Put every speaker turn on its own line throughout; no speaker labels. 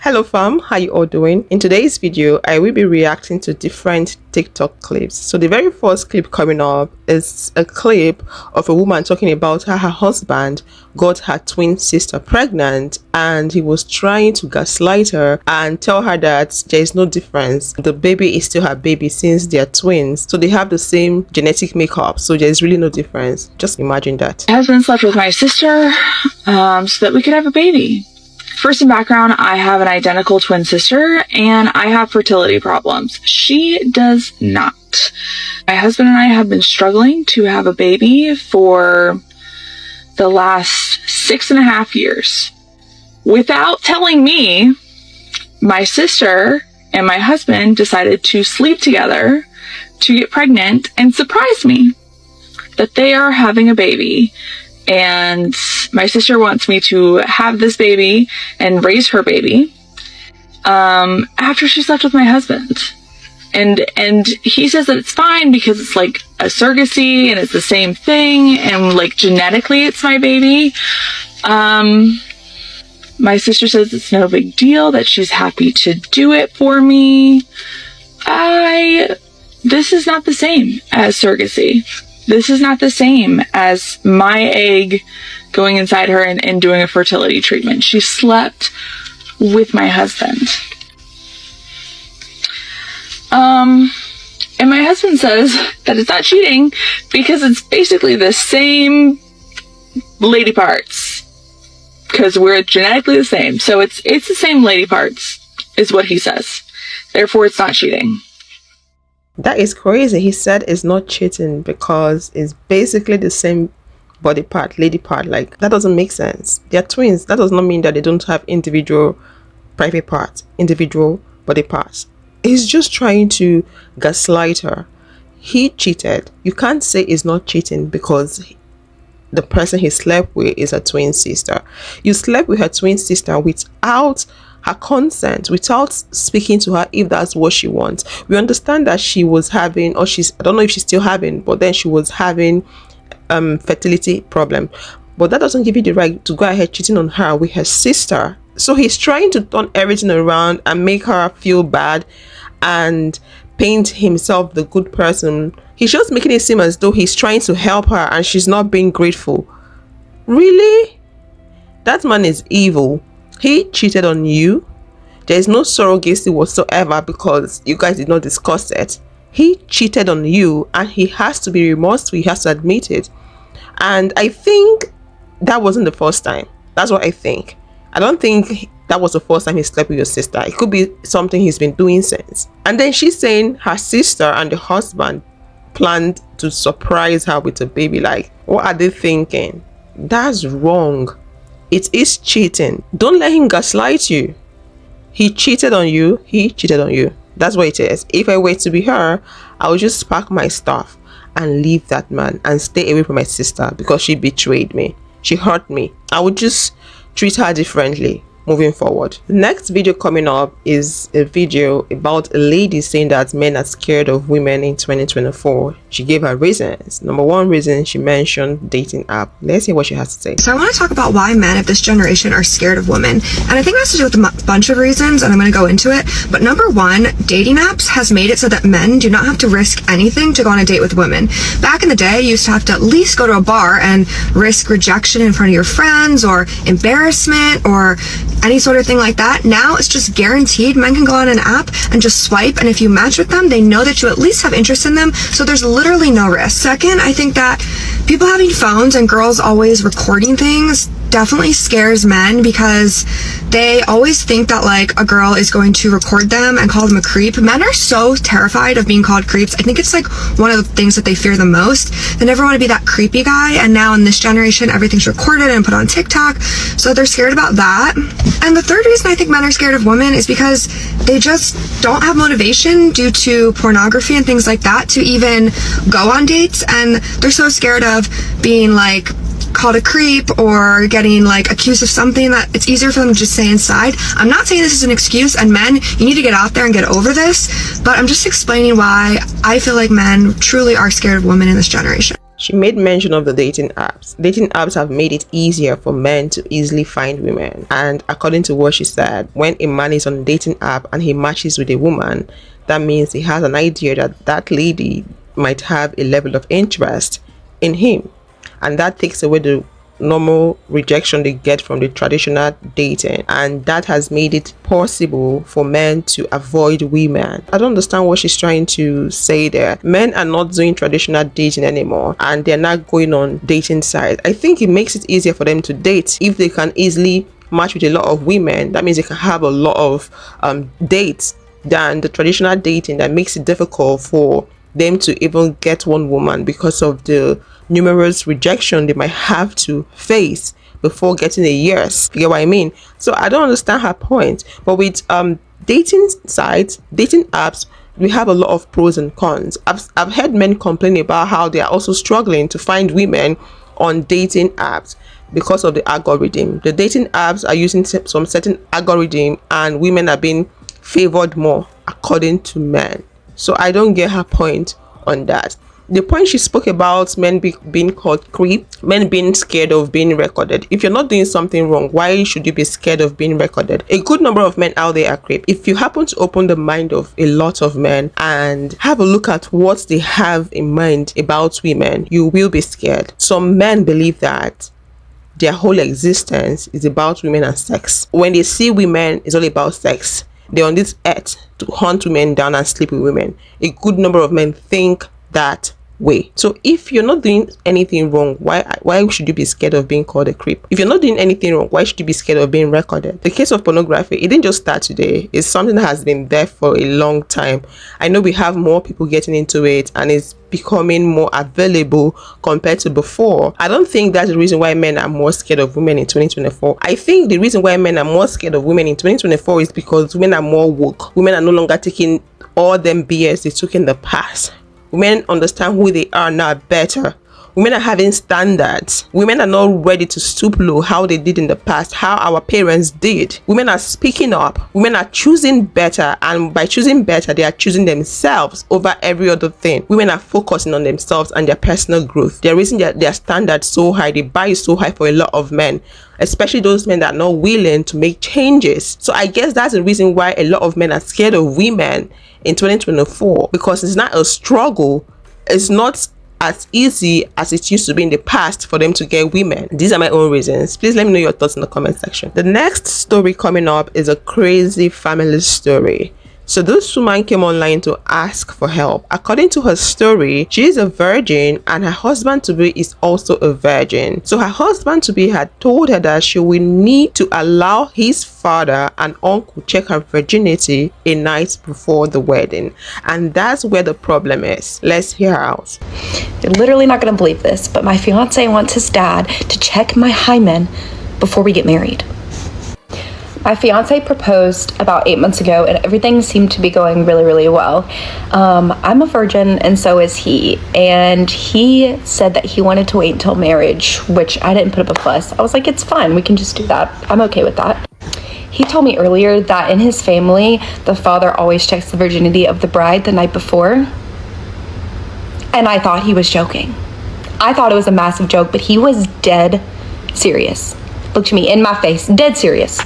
Hello fam, how you all doing? In today's video, I will be reacting to different TikTok clips. So the very first clip coming up is a clip of a woman talking about how her husband got her twin sister pregnant and he was trying to gaslight her and tell her that there is no difference. The baby is still her baby since they are twins. So they have the same genetic makeup. So there's really no difference. Just imagine that.
My husband slept with my sister so that we could have a baby. First in background, I have an identical twin sister and I have fertility problems. She does not. My husband and I have been struggling to have a baby for the last 6.5 years. Without telling me, my sister and my husband decided to sleep together to get pregnant and surprise me that they are having a baby. And my sister wants me to have this baby and raise her baby after she slept with my husband. And he says that it's fine because it's like a surrogacy and it's the same thing and like genetically it's my baby. My sister says it's no big deal, that she's happy to do it for me. This is not the same as surrogacy. This is not the same as my egg going inside her and doing a fertility treatment. She slept with my husband. And my husband says that it's not cheating because it's basically the same lady parts. Because we're genetically the same. So it's the same lady parts, is what he says. Therefore, it's not cheating.
That is crazy. He said it's not cheating because it's basically the same body part, lady part. Like, that doesn't make sense. They're twins. That does not mean that they don't have individual private parts, individual body parts. He's just trying to gaslight her. He cheated. You can't say it's not cheating because the person he slept with is a twin sister. You slept with her twin sister without her consent, without speaking to her if that's what she wants. We understand that she was having, or I don't know if she's still having, but then she was having fertility problem. But that doesn't give you the right to go ahead cheating on her with her sister. So he's trying to turn everything around and make her feel bad and paint himself the good person. He's just making it seem as though he's trying to help her and she's not being grateful. Really? That man is evil. He cheated on you. There is no surrogacy whatsoever because you guys did not discuss it. He cheated on you and he has to be remorseful. He has to admit it. And I think that wasn't the first time. That's what I think. I don't think that was the first time he slept with your sister. It could be something he's been doing since. And then she's saying her sister and the husband planned to surprise her with a baby. Like, what are they thinking? That's wrong. It is cheating. Don't let him gaslight you. He cheated on you. He cheated on you. That's what it is. If I were to be her, I would just pack my stuff and leave that man and stay away from my sister because she betrayed me. She hurt me. I would just treat her differently moving forward. The next video coming up is a video about a lady saying that men are scared of women in 2024. She gave her reasons. Number one reason, she mentioned dating app. Let's hear what she has to say.
So I want to talk about why men of this generation are scared of women. And I think it has to do with a bunch of reasons, and I'm going to go into it. But number one, dating apps has made it so that men do not have to risk anything to go on a date with women. Back in the day, you used to have to at least go to a bar and risk rejection in front of your friends or embarrassment or any sort of thing like that. Now it's just guaranteed. Men can go on an app and just swipe, and if you match with them, they know that you at least have interest in them, so there's literally no risk. Second, I think that people having phones and girls always recording things definitely scares men because they always think that like a girl is going to record them and call them a creep. Men are so terrified of being called creeps. I think it's like one of the things that they fear the most. They never want to be that creepy guy, and now in this generation everything's recorded and put on TikTok, so they're scared about that. And the third reason I think men are scared of women is because they just don't have motivation due to pornography and things like that to even go on dates, and they're so scared of being like called a creep or getting like accused of something that it's easier for them to just stay inside. I'm not saying this is an excuse, and men, you need to get out there and get over this, but I'm just explaining why I feel like men truly are scared of women in this generation.
She made mention of the dating apps. Dating apps have made it easier for men to easily find women. And according to what she said, when a man is on a dating app and he matches with a woman, that means he has an idea that that lady might have a level of interest in him. And that takes away the normal rejection they get from the traditional dating, and that has made it possible for men to avoid women. I don't understand what she's trying to say there. Men are not doing traditional dating anymore, and they're not going on dating sites. I think it makes it easier for them to date if they can easily match with a lot of women. That means they can have a lot of dates than the traditional dating that makes it difficult for them to even get one woman because of the numerous rejection they might have to face before getting a yes. You get what I mean? So I don't understand her point. But with dating sites, dating apps, we have a lot of pros and cons. I've heard men complain about how they are also struggling to find women on dating apps because of the algorithm. The dating apps are using some certain algorithm, and women are being favored more according to men. So I don't get her point on that. The point she spoke about men being called creep, men being scared of being recorded. If you're not doing something wrong, why should you be scared of being recorded? A good number of men out there are creep. If you happen to open the mind of a lot of men and have a look at what they have in mind about women, you will be scared. Some men believe that their whole existence is about women and sex. When they see women, it's all about sex. They're on this earth to hunt women down and sleep with women. A good number of men think that way. So if you're not doing anything wrong, why should you be scared of being called a creep? If you're not doing anything wrong, why should you be scared of being recorded? The case of pornography, it didn't just start today. It's something that has been there for a long time. I know we have more people getting into it, and it's becoming more available compared to before. I don't think that's the reason why men are more scared of women in 2024. I think the reason why men are more scared of women in 2024 is because women are more woke. Women are no longer taking all them BS they took in the past. Women understand who they are now better. Women are having standards. Women are not ready to stoop low how they did in the past, how our parents did. Women are speaking up. Women are choosing better, and by choosing better, they are choosing themselves over every other thing. Women are focusing on themselves and their personal growth. They're raising their standards so high. The bar is so high for a lot of men, especially those men that are not willing to make changes. So I guess that's the reason why a lot of men are scared of women in 2024, because it's not a struggle. It's not as easy as it used to be in the past for them to get women. These are my own reasons. Please let me know your thoughts in the comment section. The next story coming up is a crazy family story. So this woman came online to ask for help. According to her story, she is a virgin and her husband-to-be is also a virgin. So her husband-to-be had told her that she will need to allow his father and uncle check her virginity a night before the wedding. And that's where the problem is. Let's hear her out.
You're literally not going to believe this, but my fiance wants his dad to check my hymen before we get married. My fiance proposed about 8 months ago, and everything seemed to be going really, really well. I'm a virgin, and so is he. And he said that he wanted to wait until marriage, which I didn't put up a fuss. I was like, it's fine. We can just do that. I'm okay with that. He told me earlier that in his family, the father always checks the virginity of the bride the night before. And I thought he was joking. I thought it was a massive joke, but he was dead serious. Looked me in my face, dead serious.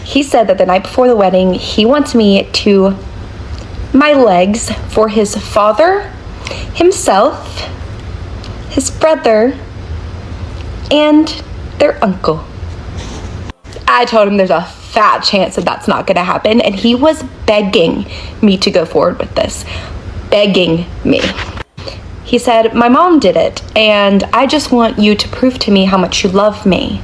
He said that the night before the wedding, he wants me to my legs for his father, himself, his brother, and their uncle. I told him there's a fat chance that that's not going to happen, and he was begging me to go forward with this. Begging me. He said, my mom did it, and I just want you to prove to me how much you love me.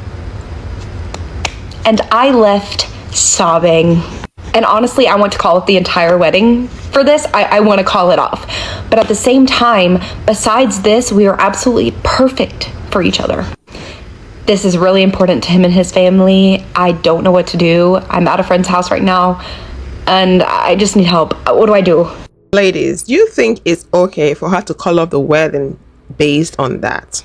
And I left sobbing. And honestly, I want to call it the entire wedding for this. I want to call it off. But at the same time, besides this, we are absolutely perfect for each other. This is really important to him and his family. I don't know what to do. I'm at a friend's house right now, and I just need help. What do I do?
Ladies, do you think it's okay for her to call off the wedding based on that?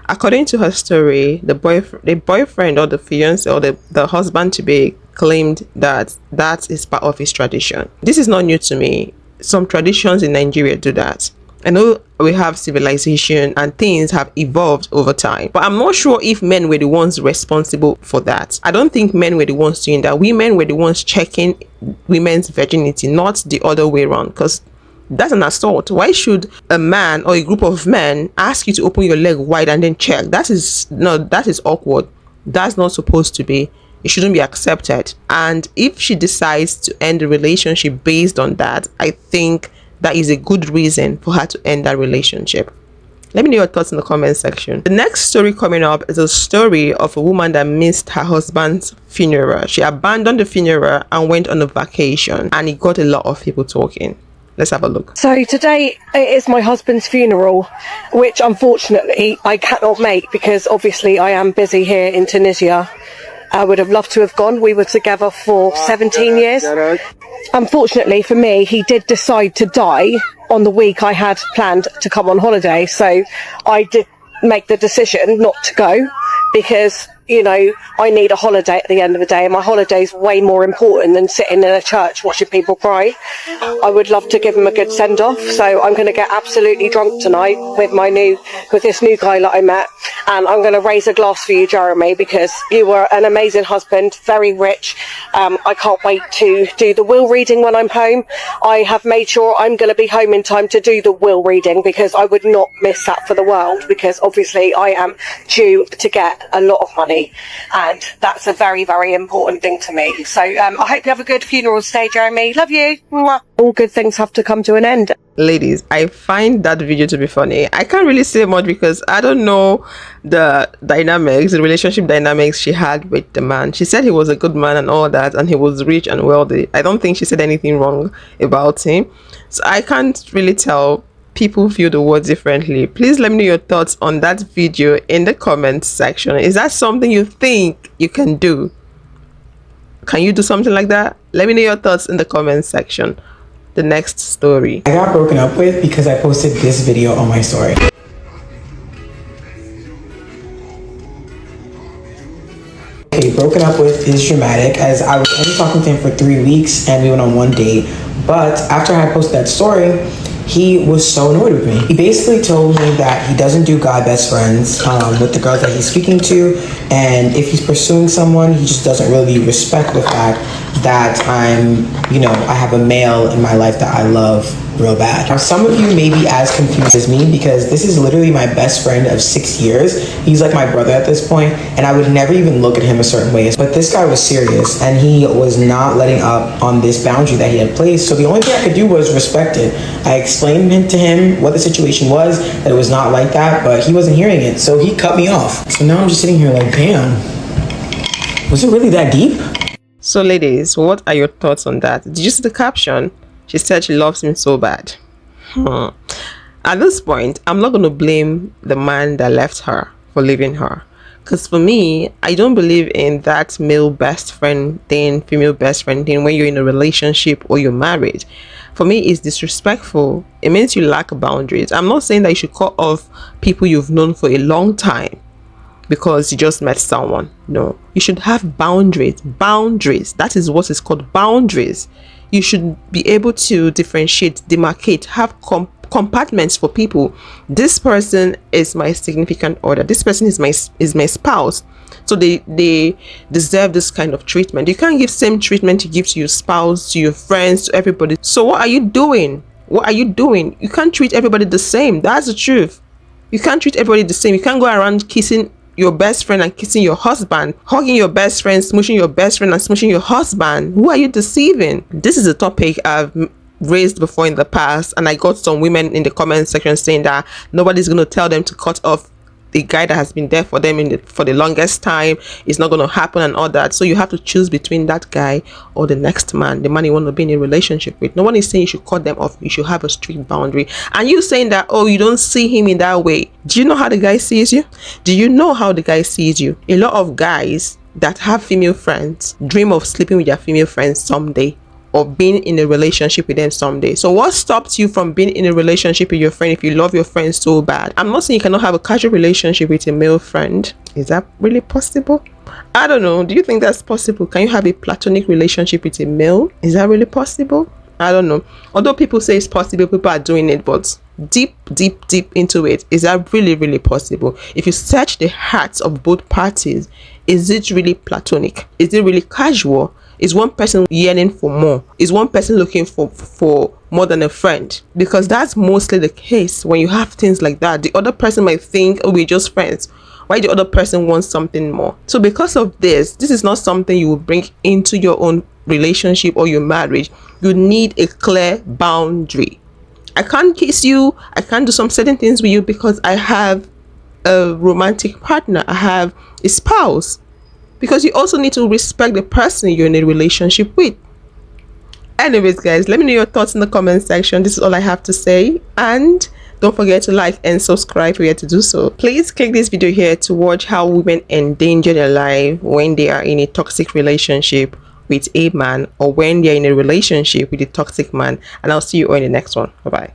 According to her story, the boyfriend or the fiance or the husband-to-be claimed that that is part of his tradition. This is not new to me. Some traditions in Nigeria do that. I know we have civilization and things have evolved over time, but I'm not sure if men were the ones responsible for that. I don't think men were the ones doing that. Women were the ones checking women's virginity, not the other way around, because that's an assault. Why should a man or a group of men ask you to open your leg wide and then check? That is awkward. That's not supposed to be. It shouldn't be accepted. And if she decides to end the relationship based on that, I think that is a good reason for her to end that relationship. Let me know your thoughts in the comment section. The next story coming up is a story of a woman that missed her husband's funeral. She abandoned the funeral and went on a vacation, and it got a lot of people talking. Let's have a look.
So today it is my husband's funeral, which unfortunately I cannot make because obviously I am busy here in Tunisia. I would have loved to have gone. We were together for 17 years. Unfortunately for me, he did decide to die on the week I had planned to come on holiday. So I did make the decision not to go because, you know, I need a holiday at the end of the day, and my holiday is way more important than sitting in a church watching people cry. I would love to give him a good send off, so I'm going to get absolutely drunk tonight with this new guy that I met, and I'm going to raise a glass for you, Jeremy, because you were an amazing husband, very rich. I can't wait to do the will reading when I'm home. I have made sure I'm going to be home in time to do the will reading because I would not miss that for the world, because obviously I am due to get a lot of money, and that's a very, very important thing to me. So I hope you have a good funeral stay, Jeremy. Love you. Mwah. All good things have to come to an end.
Ladies, I find that video to be funny. I can't really say much because I don't know the dynamics, the relationship dynamics she had with the man. She said he was a good man and all that, and he was rich and wealthy. I don't think she said anything wrong about him, so I can't really tell. People view the words differently. Please let me know your thoughts on that video in the comment section. Is that something you think you can do? Can you do something like that? Let me know your thoughts in the comment section. The next story.
I got broken up with because I posted this video on my story. Okay, broken up with is dramatic as I was only talking to him for 3 weeks and we went on one date. But after I posted that story, he was so annoyed with me. He basically told me that he doesn't do guy best friends with the girls that he's speaking to, and if he's pursuing someone, he just doesn't really respect the fact that I have a male in my life that I love real bad. Now, some of you may be as confused as me because this is literally my best friend of 6 years. He's like my brother at this point, and I would never even look at him a certain way. But this guy was serious, and he was not letting up on this boundary that he had placed. So the only thing I could do was respect it. I explained to him what the situation was, that it was not like that, but he wasn't hearing it, so he cut me off. So now I'm just sitting here like, damn, was it really that deep?
So ladies, what are your thoughts on that? Did you see the caption? She said she loves him so bad. At this point, I'm not going to blame the man that left her for leaving her. Because for me, I don't believe in that male best friend thing, female best friend thing when you're in a relationship or you're married. For me, it's disrespectful. It means you lack boundaries. I'm not saying that you should cut off people you've known for a long time because you just met someone. No, you should have boundaries. Boundaries. That is what is called boundaries. You should be able to differentiate, demarcate, have compartments for people. This person is my significant other. This person is my spouse. So they deserve this kind of treatment. You can't give same treatment you give to your spouse, to your friends, to everybody. So what are you doing? What are you doing? You can't treat everybody the same. That's the truth. You can't treat everybody the same. You can't go around kissing your best friend and kissing your husband, hugging your best friend, smooshing your best friend and smooshing your husband. Who are you deceiving? This is a topic I've raised before in the past, and I got some women in the comment section saying that nobody's going to tell them to cut off the guy that has been there for them for the longest time. It's not going to happen and all that. So you have to choose between that guy or the next man, the man you want to be in a relationship with. No one is saying you should cut them off. You should have a strict boundary. And you saying that, oh, you don't see him in that way. Do you know how the guy sees you? Do you know how the guy sees you? A lot of guys that have female friends dream of sleeping with their female friends someday, or being in a relationship with them someday. So what stops you from being in a relationship with your friend if you love your friend so bad? I'm not saying you cannot have a casual relationship with a male friend. Is that really possible? I don't know. Do you think that's possible? Can you have a platonic relationship with a male? Is that really possible? I don't know. Although people say it's possible, people are doing it, but deep into it, is that really possible? If you search the hearts of both parties, is it really platonic? Is it really casual? Is one person yearning for more? Is one person looking for more than a friend? Because that's mostly the case when you have things like that. The other person might think, oh, we're just friends, why the other person wants something more. So because of this is not something you will bring into your own relationship or your marriage. You need a clear boundary. I can't kiss you, I can't do some certain things with you because I have a romantic partner, I have a spouse. Because you also need to respect the person you're in a relationship with. Anyways, guys, let me know your thoughts in the comment section. This is all I have to say, and don't forget to like and subscribe if you're yet to do so. Please click this video here to watch how women endanger their life when they are in a toxic relationship with a man, or when they're in a relationship with a toxic man. And I'll see you all in the next one. Bye bye.